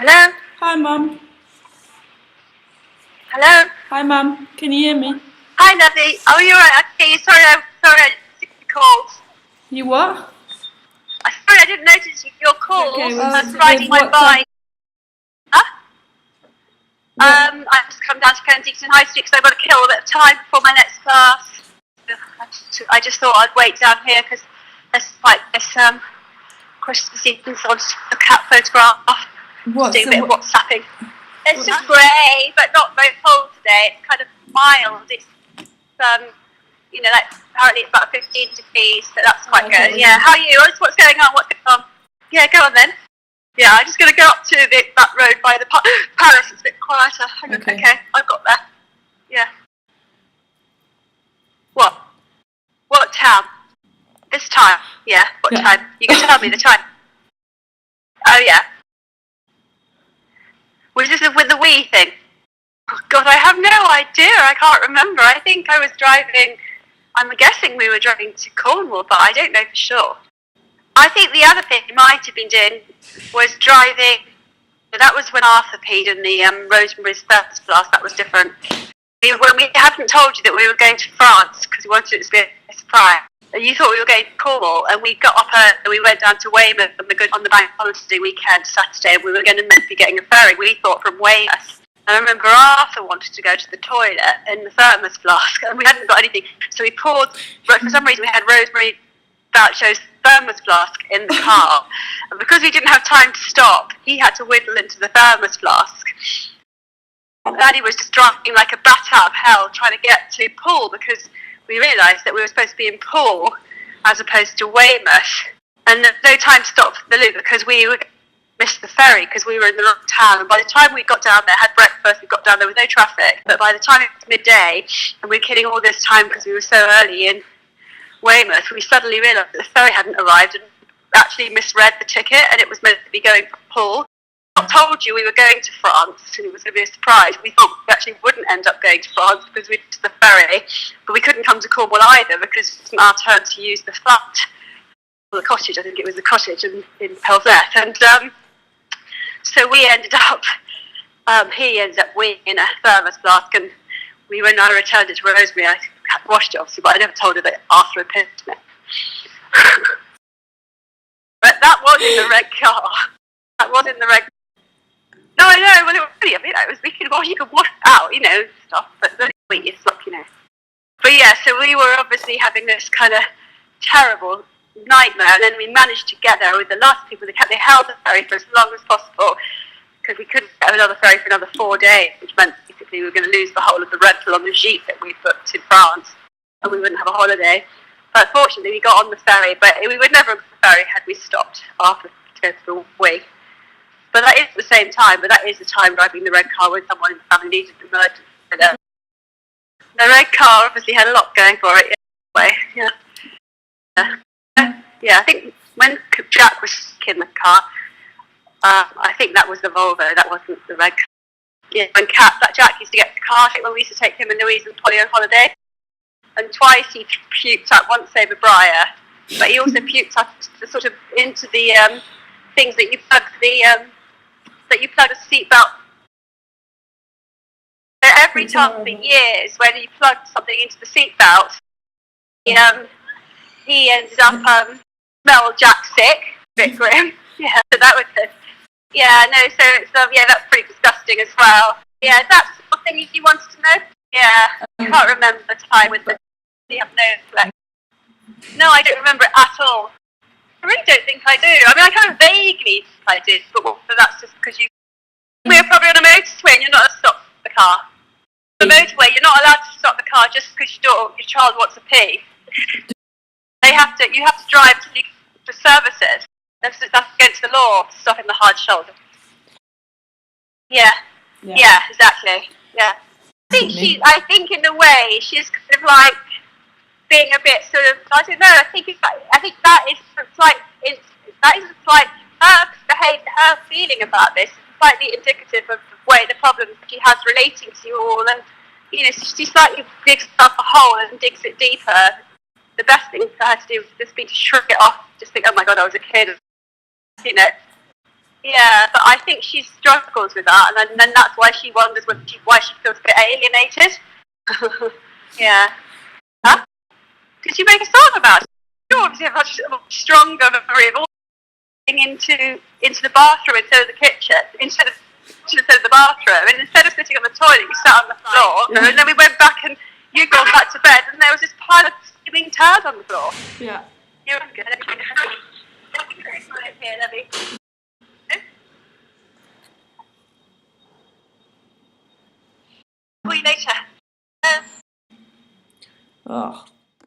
Hello? Hi, Mum. Hello? Hi, Mum. Can you hear me? Hi, Lovey. Oh, you're right. Okay, sorry, I didn't see your calls. You what? Sorry, I didn't notice your calls. Okay, I was riding my bike. Huh? Yeah. I just come down to Kensington High Street because I've got to kill a bit of time before my next class. I just thought I'd wait down here because there's like this Christmas Eve, so I'll just look at a cat photograph. What? Do a bit of WhatsApping. It's just grey, but not very cold today. It's kind of mild. It's like apparently it's about 15 degrees, so that's quite good. Yeah. How are you? What's going on? What's going on? Yeah, go on then. Yeah, I'm just going to go up to that road by the Paris. It's a bit quieter. Okay, I've got there. Yeah. What town? This time? Yeah. What time? You can tell me the time. Oh yeah. Was this with the wee thing? Oh, God, I have no idea. I can't remember. I think I was driving. I'm guessing we were driving to Cornwall, but I don't know for sure. I think the other thing we might have been doing was driving. That was when Arthur peed in the Rosemary's first class. That was different. When we hadn't told you that we were going to France because we wanted it to be a surprise. And you thought we were going to Cornwall, and we got up and we went down to Weymouth and we were on the bank holiday weekend, Saturday, and we were going to be getting a ferry. We thought from Weymouth. And I remember Arthur wanted to go to the toilet in the thermos flask, and we hadn't got anything. So we poured, for some reason we had Rosemary Boucho's thermos flask in the car. And because we didn't have time to stop, he had to whittle into the thermos flask. And Daddy was just driving like a bat out of hell trying to get to Poole because we realised that we were supposed to be in Poole as opposed to Weymouth. And there was no time to stop for the loop because we missed the ferry because we were in the wrong town. And by the time we got down there, had breakfast, we got down there with no traffic. But by the time it was midday, and we were killing all this time because we were so early in Weymouth, we suddenly realised that the ferry hadn't arrived and actually misread the ticket, and it was meant to be going from Poole. I told you we were going to France and it was going to be a surprise. We thought we actually wouldn't end up going to France because we took the ferry, but we couldn't come to Cornwall either because it wasn't our turn to use the flat, or the cottage. I think it was the cottage in Pelzette, and so we ended up. He ended up weeing in a thermos flask, and when I returned it to Rosemary, I had washed it obviously, but I never told her that Arthur had pissed me. But that was in the red car. That was in the red. No, I know. Well, it was really, it was we could wash. You could wash it out, stuff. But then it's like, But yeah, so we were obviously having this kind of terrible nightmare, and then we managed to get there with the last people. They held the ferry for as long as possible because we couldn't get another ferry for another 4 days, which meant basically we were going to lose the whole of the rental on the Gite that we booked in France, and we wouldn't have a holiday. But fortunately, we got on the ferry. But we would never have got the ferry had we stopped after to go to the wee. But that is at the same time, but that is the time driving the red car when someone in the family needed an emergency. The red car obviously had a lot going for it. Yeah, I think when Jack was sick in the car, I think that was the Volvo, that wasn't the red car. Yeah, when Jack used to get the car when we used to take him and Louise and Polly on holiday, and twice he puked up, once over Briar, but he also puked up sort of into the things that you plug a seatbelt. Every time for years, when he plugged something into the seatbelt, he ended up smelled Jack sick. A bit grim. Yeah, so that was it. Yeah, no, so it's that's pretty disgusting as well. Yeah, is that the sort of thing you wanted to know? Yeah, I can't remember the time with the. No, I don't remember it at all. I really don't think I do. I mean, I kind of vaguely think I did, but that's just because we're probably on a motorway and you're not allowed to stop the car. On the motorway, you're not allowed to stop the car just because your child wants a pee. You have to drive till you get to services. That's against the law to stop in the hard shoulder. Yeah, exactly. Yeah. I think in a way she's kind of like being a bit sort of, I don't know. I think that is a slight her feeling about this is slightly indicative of the way the problems she has relating to you all, and she slightly digs herself a hole and digs it deeper. The best thing for her to do would just be to shrug it off, just think, oh my God, I was a kid, Yeah, but I think she struggles with that, and then that's why she wonders why she feels a bit alienated. Yeah. Huh? Could you make a song about it? You obviously have a strong memory of all into the bathroom instead of the kitchen, instead of the bathroom, and instead of sitting on the toilet, you sat on the floor, and then we went back and you'd gone back to bed, and there was this pile of steaming turds on the floor. Yeah. You're good. Here, let me. See you later. Oh.